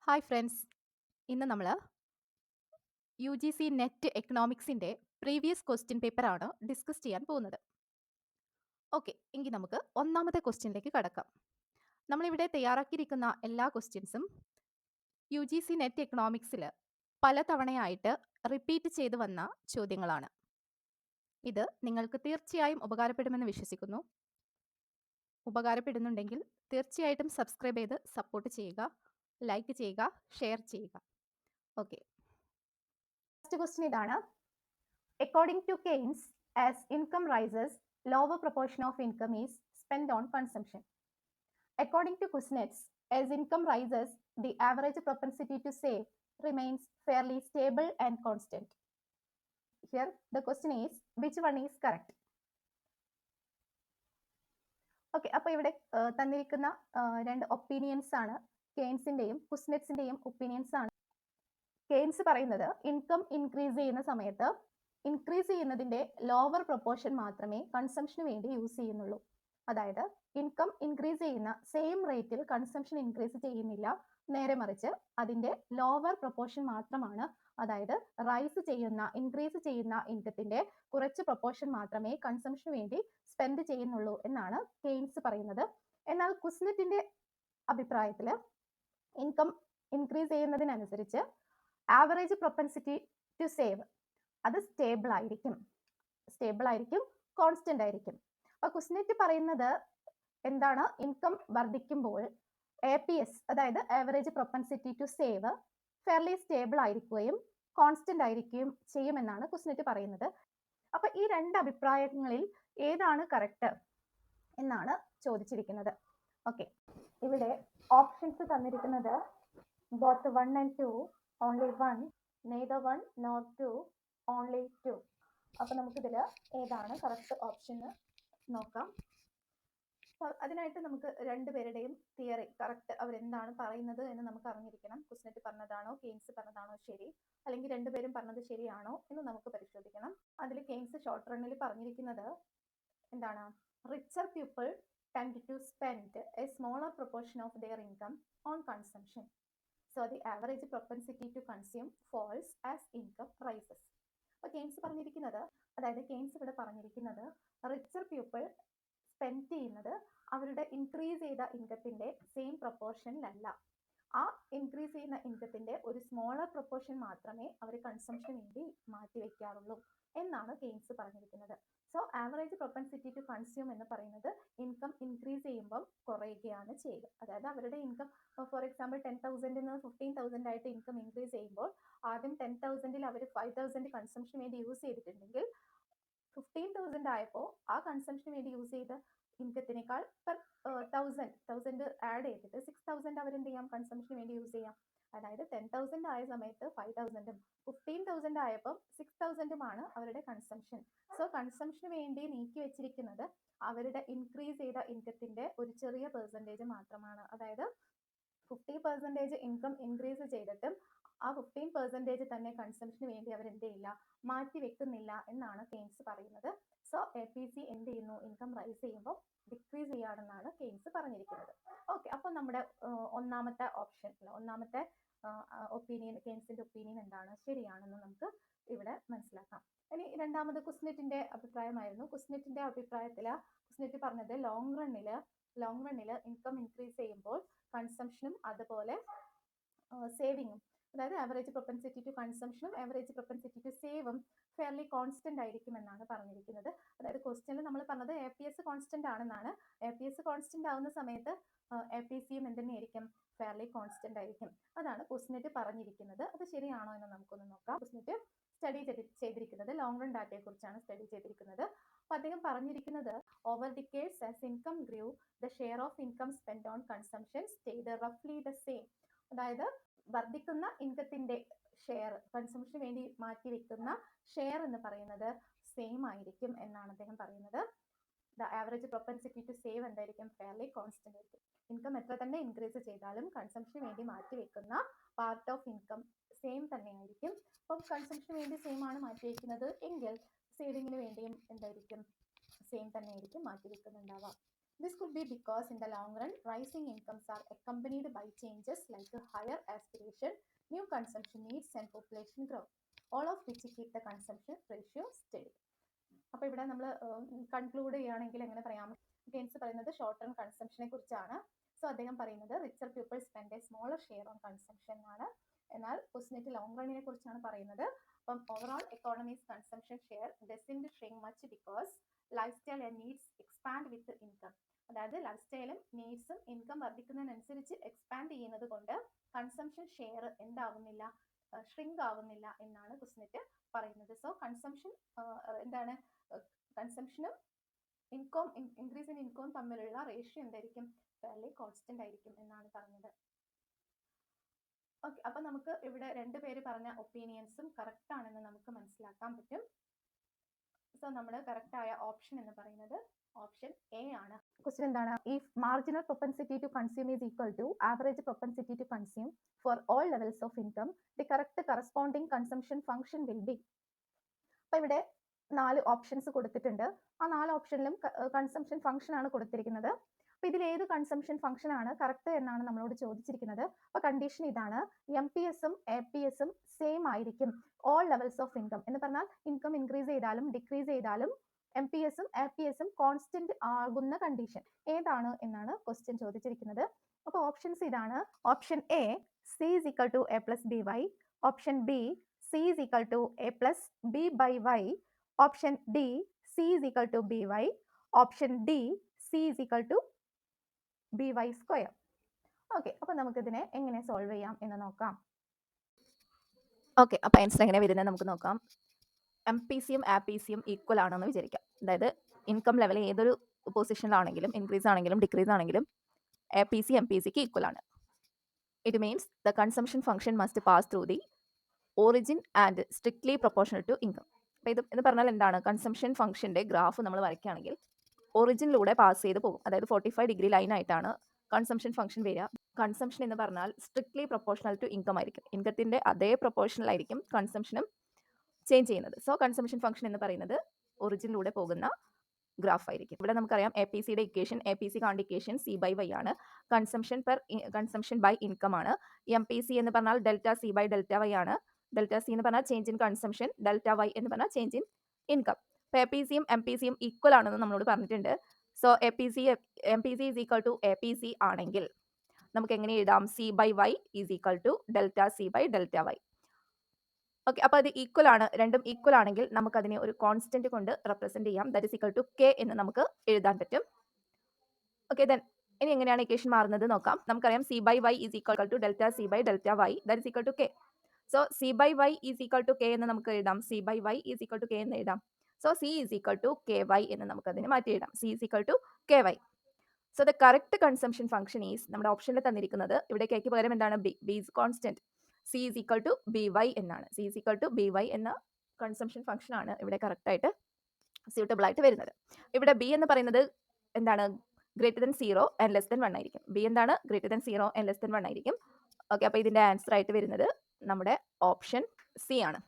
Hi friends. ഇന്ന് നമ്മൾ U G C NET എക്കണോമിക്സിൻ്റെ പ്രീവിയസ് ക്വസ്റ്റ്യൻ പേപ്പറാണ് ഡിസ്കസ് ചെയ്യാൻ പോകുന്നത്. ഓക്കെ, എങ്കിൽ നമുക്ക് ഒന്നാമത്തെ ക്വസ്റ്റ്യനിലേക്ക് കടക്കാം. നമ്മളിവിടെ തയ്യാറാക്കിയിരിക്കുന്ന എല്ലാ ക്വസ്റ്റ്യൻസും യു ജി സി നെറ്റ് എക്കണോമിക്സിൽ പലതവണയായിട്ട് റിപ്പീറ്റ് ചെയ്ത് വന്ന ചോദ്യങ്ങളാണ്. ഇത് നിങ്ങൾക്ക് തീർച്ചയായും ഉപകാരപ്പെടുമെന്ന് വിശ്വസിക്കുന്നു. ഉപകാരപ്പെടുന്നുണ്ടെങ്കിൽ തീർച്ചയായിട്ടും സബ്സ്ക്രൈബ് ചെയ്ത് സപ്പോർട്ട് ചെയ്യുക, ലൈക്ക് ചെയ്യുക, ഷെയർ ചെയ്യുക. ഓക്കെ, ഫസ്റ്റ് ക്വസ്റ്റ്യൻ ഇതാണ്. According to Keynes, as income rises, lower proportion of income is spent on consumption. According to Kuznets, as income rises, the average propensity to save remains fairly stable and constant. Here, the question is, which one is correct? Okay, അപ്പോൾ ഇവിടെ തന്നിരിക്കുന്ന രണ്ട് opinions ആണ്. കെയ്ൻസിന്റെയും കുസ്നെറ്റ്സിന്റെയും opinions ആണ്. Keynes പറയുന്നത് income increase ചെയ്യുന്ന സമയത്ത് increase ചെയ്യുന്നതിന്റെ ലോവർ പ്രൊപ്പോർഷൻ മാത്രമേ കൺസംഷന് വേണ്ടി യൂസ് ചെയ്യുന്നുള്ളൂ. അതായത് ഇൻകം ഇൻക്രീസ് ചെയ്യുന്ന സെയിം റേറ്റിൽ കൺസംഷൻ ഇൻക്രീസ് ചെയ്യുന്നില്ല, നേരെ മറിച്ച് അതിന്റെ ലോവർ പ്രൊപ്പോർഷൻ മാത്രമാണ്, അതായത് ഇൻക്രീസ് ചെയ്യുന്ന ഇൻകത്തിന്റെ കുറച്ച് പ്രൊപ്പോർഷൻ മാത്രമേ കൺസംഷന് വേണ്ടി സ്പെൻഡ് ചെയ്യുന്നുള്ളൂ എന്നാണ് കെയ്ൻസ് പറയുന്നത്. എന്നാൽ കുസ്നെറ്റിന്റെ അഭിപ്രായത്തിൽ ഇൻകം ഇൻക്രീസ് ചെയ്യുന്നതിനനുസരിച്ച് ആവറേജ് പ്രൊപ്പൻസിറ്റി ടു സേവ് അത് സ്റ്റേബിൾ ആയിരിക്കും, കോൺസ്റ്റന്റ് ആയിരിക്കും. അപ്പൊ കുസ്നെറ്റ് പറയുന്നത് എന്താണ്? ഇൻകം വർദ്ധിക്കുമ്പോൾ APS, അതായത് average propensity to save, fairly stable ആയിരിക്കുകയും കോൺസ്റ്റന്റ് ആയിരിക്കുകയും ചെയ്യുമെന്നാണ് കുസ്നെറ്റ് പറയുന്നത്. അപ്പൊ ഈ രണ്ട് അഭിപ്രായങ്ങളിൽ ഏതാണ് കറക്റ്റ് എന്നാണ് ചോദിച്ചിരിക്കുന്നത്. ഓക്കെ, ഇവിടെ ഓപ്ഷൻസ് തന്നിരിക്കുന്നത് both 1 and 2, only 1, neither 1 nor 2, only 2. അപ്പൊ നമുക്കിതിൽ ഏതാണ് കറക്റ്റ് ഓപ്ഷൻ നോക്കാം. അതിനായിട്ട് നമുക്ക് രണ്ടുപേരുടെയും തിയറി കറക്റ്റ് അവരെന്താണ് പറയുന്നത് എന്ന് നമുക്ക് അറിഞ്ഞിരിക്കണം. കുസ്നെറ്റ് പറഞ്ഞതാണോ കെയ്ൻസ് പറഞ്ഞതാണോ ശരി, അല്ലെങ്കിൽ രണ്ടുപേരും പറഞ്ഞത് ശരിയാണോ എന്ന് നമുക്ക് പരിശോധിക്കണം. അതിൽ കെയ്ൻസ് ഷോർട്ട് റണ്ണിൽ പറഞ്ഞിരിക്കുന്നത് എന്താണ്? Richer people tend to spend a smaller proportion of their income on consumption. So the average propensity to consume falls as income rises. അപ്പോൾ കെയ്ൻസ് പറഞ്ഞിരിക്കുന്നത്, അതായത് കെയ്ൻസ് ഇവിടെ പറഞ്ഞിരിക്കുന്നത് റിച്ചർ പീപ്പിൾ സ്പെൻഡ് ചെയ്യുന്നത് അവരുടെ ഇൻക്രീസ് ചെയ്ത ഇൻകത്തിന്റെ സെയിം പ്രൊപ്പോർഷനിലല്ല. ആ ഇൻക്രീസ് ചെയ്യുന്ന ഇൻകത്തിന്റെ ഒരു സ്മോളർ പ്രൊപ്പോർഷൻ മാത്രമേ അവർ കൺസംഷന് വേണ്ടി മാറ്റിവെക്കാറുള്ളൂ എന്നാണ് കെയ്ൻസ് പറഞ്ഞിരിക്കുന്നത്. So average propensity to consume എന്ന് പറയുന്നത് ഇൻകം ഇൻക്രീസ് ചെയ്യുമ്പം കുറയുകയാണ് ചെയ്യുക. അതായത് അവരുടെ ഇൻകം ഫോർ എക്സാമ്പിൾ 10,000 15,000 ആയിട്ട് ഇൻകം ഇൻക്രീസ് ചെയ്യുമ്പോൾ ആദ്യം 10,000 അവർ 5,000 കൺസംഷന് വേണ്ടി യൂസ് ചെയ്തിട്ടുണ്ടെങ്കിൽ 15,000 ആയപ്പോൾ ആ കൺസംഷന് വേണ്ടി യൂസ് ചെയ്ത ഇൻകത്തിനേക്കാൾ പെർ 1,000 ആഡ് ചെയ്തിട്ട് 6,000 അവരെന്ത് ചെയ്യാം? കൺസംഷന് വേണ്ടി യൂസ് ചെയ്യാം. അതായത് 10,000 ആയ സമയത്ത് 5,000ഉം 15,000 ആയപ്പോൾ 6,000ഉമാണ് അവരുടെ കൺസംഷൻ. സോ കൺസംഷന് വേണ്ടി നീക്കി വെച്ചിരിക്കുന്നത് അവരുടെ ഇൻക്രീസ് ചെയ്ത ഇൻകത്തിന്റെ ഒരു ചെറിയ പെർസെൻറ്റേജ് മാത്രമാണ്. അതായത് 50% ഇൻകം ഇൻക്രീസ് ചെയ്തിട്ടും ആ 15% തന്നെ കൺസംഷന് വേണ്ടി അവർ എന്ത് ചെയ്യില്ല? മാറ്റി വെക്കുന്നില്ല എന്നാണ് കെയ്ൻസ് പറയുന്നത്. സോ APC എന്ത് ചെയ്യുന്നു? ഇൻകം റൈസ് ചെയ്യുമ്പോൾ ഡിക്രീസ് ചെയ്യാണെന്നാണ് കെയ്ൻസ് പറഞ്ഞിരിക്കുന്നത്. ഓക്കെ, അപ്പോൾ നമ്മുടെ ഒന്നാമത്തെ ഓപ്ഷൻ, ഒന്നാമത്തെ ഒപ്പീനിയൻ, കെയ്ൻസിന്റെ ഒപ്പീനിയൻ എന്താണ്? ശരിയാണെന്ന് നമുക്ക് ഇവിടെ മനസ്സിലാക്കാം. ഇനി രണ്ടാമത് കുസ്നെറ്റിന്റെ അഭിപ്രായമായിരുന്നു. കുസ്നെറ്റിന്റെ അഭിപ്രായത്തിൽ കുസ്നെറ്റ് പറഞ്ഞത് ലോങ് റണ്ണില് ഇൻകം ഇൻക്രീസ് ചെയ്യുമ്പോൾ കൺസംഷനും അതുപോലെ സേവിങ്ങും, അതായത് ആവറേജ് പ്രൊപ്പൻസിറ്റി ടു കൺസംഷനും ആവറേജ് പ്രൊപ്പൻസിറ്റി ടു സേവും ഫെയർലി കോൺസ്റ്റന്റ് ആയിരിക്കും എന്നാണ് പറഞ്ഞിരിക്കുന്നത്. അതായത് ക്വസ്റ്റ്യനിൽ നമ്മൾ പറഞ്ഞത് APS കോൺസ്റ്റന്റ് ആണെന്നാണ്. APS കോൺസ്റ്റന്റ് ആവുന്ന സമയത്ത് APCയും എന്തുതന്നെയായിരിക്കും? ഫെയർലി കോൺസ്റ്റന്റ് ആയിരിക്കും. അതാണ് കുസ്നെറ്റ് പറഞ്ഞിരിക്കുന്നത്. അത് ശരിയാണോ എന്ന് നമുക്കൊന്ന് നോക്കാം. കുസ്നെറ്റ് സ്റ്റഡി ചെയ്തിരിക്കുന്നത് ലോങ് റൺ ഡാറ്റയെ കുറിച്ചാണ് സ്റ്റഡി ചെയ്തിരിക്കുന്നത്. അപ്പൊ അദ്ദേഹം പറഞ്ഞിരിക്കുന്നത് over decades as income grew the share of income spend on consumption stayed റഫ്ലി ദ സെയിം. അതായത് വർദ്ധിക്കുന്ന ഇൻകത്തിന്റെ ഷെയർ, കൺസംഷന് വേണ്ടി മാറ്റി വെക്കുന്ന ഷെയർ എന്ന് പറയുന്നത് സെയിം ആയിരിക്കും എന്നാണ് അദ്ദേഹം പറയുന്നത്. The average propensity to save എന്തായിരിക്കും? ഫെയർലി കോൺസ്റ്റന്റ് ആയിരിക്കും. ഇൻകം എത്ര തന്നെ ഇൻക്രീസ് ചെയ്താലും കൺസംഷന് വേണ്ടി മാറ്റി വെക്കുന്ന പാർട്ട് ഓഫ് ഇൻകം സെയിം തന്നെയായിരിക്കും. അപ്പം കൺസംഷന് വേണ്ടി സെയിം ആണ് മാറ്റി വെക്കുന്നത് എങ്കിൽ സേവിങ്ങിന് വേണ്ടിയും എന്തായിരിക്കും? സെയിം തന്നെയായിരിക്കും മാറ്റി വെക്കുന്നുണ്ടാവുക. This could be because in the long run, rising incomes are accompanied by changes like a higher aspiration, new consumption needs, and population growth, all of which keep the consumption ratio steady. അപ്പോൾ ഇവിടെ നമ്മൾ conclude ചെയ്യുകയാണെങ്കിൽ എങ്ങനെ പറയാം? Keynes പറയുന്നത് short term കൺസംഷനെ കുറിച്ചാണ്. So അദ്ദേഹം പറയുന്നത് richer people spend A smaller share on consumption ആണ്. എന്നാൽ കുസ്നെറ്റ് ലോങ് റണ്ണിനെ കുറിച്ചാണ് പറയുന്നത്. അപ്പം overall economies consumption share doesn't shrink much because life style and needs expand with income. അതായത് ലൈഫ് സ്റ്റൈലും നീഡ്സും ഇൻകം വർദ്ധിക്കുന്നതിനനുസരിച്ച് എക്സ്പാൻഡ് ചെയ്യുന്നത് കൊണ്ട് കൺസംഷൻ ഷെയർ എന്താവുന്നില്ല, ഷ്രിങ്ക് ആവുന്നില്ല എന്നാണ് കുസ്നെറ്റ് പറയുന്നത്. സോ കൺസംഷൻ എന്താണ്, കൺസംഷനും ഇൻകം ഇൻക്രീസ് ഇൻ ഇൻകം തമ്മിലുള്ള റേഷ്യോ എന്തായിരിക്കും, ഫെയർലി കോൺസ്റ്റന്റ് ആയിരിക്കും എന്നാണ് പറഞ്ഞത്. ഓക്കെ, അപ്പൊ നമുക്ക് ഇവിടെ രണ്ടുപേര് പറഞ്ഞ ഒപ്പീനിയൻസും കറക്റ്റ് ആണെന്ന് നമുക്ക് മനസ്സിലാക്കാൻ പറ്റും. സോ നമ്മുടെ കറക്റ്റ് ആയ ഓപ്ഷൻ എന്ന് പറയുന്നത് ഓപ്ഷൻ എ ആണ്. ക്വസ്റ്റ്യൻ എന്താണ്? If marginal propensity to consume is equal to average propensity to consume for all levels of income, the correct corresponding consumption function will be. അപ്പൊ ഇവിടെ 4 ഓപ്ഷൻസ് കൊടുത്തിട്ടുണ്ട്. ആ 4 ഓപ്ഷനിലും കൺസംഷൻ ഫംഗ്ഷൻ ആണ് കൊടുത്തിരിക്കുന്നത്. അപ്പൊ ഇതിൽ ഏത് കൺസംഷൻ ഫംഗ്ഷൻ ആണ് കറക്റ്റ് എന്നാണ് നമ്മളോട് ചോദിച്ചിരിക്കുന്നത്. അപ്പൊ കണ്ടീഷൻ ഇതാണ്, എം പി എസും എ പി എസും സെയിം ആയിരിക്കും ഓൾ ലെവൽസ് ഓഫ് ഇൻകം എന്ന് പറഞ്ഞാൽ ഇൻകം ഇൻക്രീസ് ചെയ്താലും ഡിക്രീസ് ചെയ്താലും എം പി എസും എ പി എസും കോൺസ്റ്റന്റ് ആകുന്ന കണ്ടീഷൻ ഏതാണ് എന്നാണ് ക്വസ്റ്റ്യൻ ചോദിച്ചിരിക്കുന്നത്. അപ്പൊ ഓപ്ഷൻസ് ഇതാണ്. Option A, C is equal to A plus B Y. Option B, C is equal to A plus B by Y. Option D, C is equal to BY. Option D, C is equal to BY square. Okay, അപ്പൊ നമുക്കിതിനെ എങ്ങനെ solve ചെയ്യാം എന്ന് നോക്കാം. Okay, അപ്പൊ answer എങ്ങനെ വരുന്നത് നമുക്ക് നോക്കാം. എം പി സിയും ആ പി സിയും ഈക്വൽ ആണെന്ന് വിചാരിക്കാം. അതായത് ഇൻകം ലെവൽ ഏതൊരു പൊസിഷനിലാണെങ്കിലും ഇൻക്രീസ് ആണെങ്കിലും ഡിക്രീസ് ആണെങ്കിലും A P C M P സിക്ക് ഈക്വൽ ആണ്. It means the consumption function must pass through the origin and strictly proportional to income. അപ്പോൾ ഇത് പറഞ്ഞാൽ എന്താണ്, കൺസംഷൻ ഫംഗ്ഷൻ്റെ ഗ്രാഫ് നമ്മൾ വരയ്ക്കുകയാണെങ്കിൽ ഒറിജിനിലൂടെ പാസ് ചെയ്ത് പോകും. അതായത് 45 ഡിഗ്രി ലൈനായിട്ടാണ് കൺസംഷൻ ഫംഗ്ഷൻ വരിക. കൺസംഷൻ എന്ന് പറഞ്ഞാൽ സ്ട്രിക്ട്ലി പ്രൊപ്പോർഷണൽ ടു ഇൻകം ആയിരിക്കും. ഇൻകത്തിൻ്റെ അതേ പ്രൊപ്പോർഷണലായിരിക്കും കൺസംഷനും ചേഞ്ച് ചെയ്യുന്നത്. സോ കൺസംഷൻ ഫംഗ്ഷൻ എന്ന് പറയുന്നത് ഒറിജിനിലൂടെ പോകുന്ന ഗ്രാഫ് ആയിരിക്കും. ഇവിടെ നമുക്കറിയാം എ പി സിയുടെ ഇക്വേഷൻ, എ പി സി കാണ്ടിക്കേഷൻ സി ബൈ വൈ ആണ്. കൺസംഷൻ ബൈ ഇൻകം ആണ്. എം പി സി എന്ന് പറഞ്ഞാൽ delta C by delta Y ആണ്. ഡെൽറ്റ സി എന്ന് പറഞ്ഞാൽ change in consumption, delta Y എന്ന് പറഞ്ഞാൽ ചേഞ്ച് ഇൻ ഇൻകം. അപ്പോൾ എ പി സിയും എം പി സിയും ഈക്വൽ ആണെന്ന് നമ്മളോട് പറഞ്ഞിട്ടുണ്ട്. So M P C is equal to A P C ആണെങ്കിൽ നമുക്ക് എങ്ങനെ എഴുതാം? C by Y is equal to delta C by delta Y. Okay, അപ്പോൾ അത് ഈക്വൽ ആണ്, രണ്ടും ഈക്വൽ ആണെങ്കിൽ നമുക്കതിനെ ഒരു കോൺസ്റ്റന്റ് കൊണ്ട് റെപ്രസെന്റ് ചെയ്യാം. That is equal to K എന്ന് നമുക്ക് എഴുതാൻ പറ്റും. ഓക്കെ, ദെൻ ഇനി എങ്ങനെയാണ് ഇക്വേഷൻ മാറുന്നത് നോക്കാം. നമുക്കറിയാം C by Y is equal to delta C by delta Y, that is equal to K. So C by Y is equal to K എന്ന് നമുക്ക് എഴുതാം. C by Y is equal to K എന്ന് എഴുതാം. So C is equal to K Y എന്ന് നമുക്ക് അതിനെ മാറ്റി എഴുതാം. C is equal to K Y. So the correct consumption function is നമ്മുടെ ഓപ്ഷനിൽ തന്നിരിക്കുന്നത്. ഇവിടെ കെക്ക് പകരം എന്താണ്? B is constant. C is equal to B Y എന്നാണ്. C is equal to B Y എന്ന കൺസംഷൻ ഫംഗ്ഷൻ ആണ് ഇവിടെ കറക്റ്റായിട്ട് സ്യൂട്ടബിൾ ആയിട്ട് വരുന്നത്. ഇവിടെ ബി എന്ന് പറയുന്നത് എന്താണ്? Greater then 0 and less than 1 ആയിരിക്കും. ബി എന്താണ്? Greater then 0 and less than 1 ആയിരിക്കും. ഓക്കെ, അപ്പോൾ ഇതിൻ്റെ ആൻസർ ആയിട്ട് വരുന്നത് നമ്മുടെ ഓപ്ഷൻ സി ആണ്.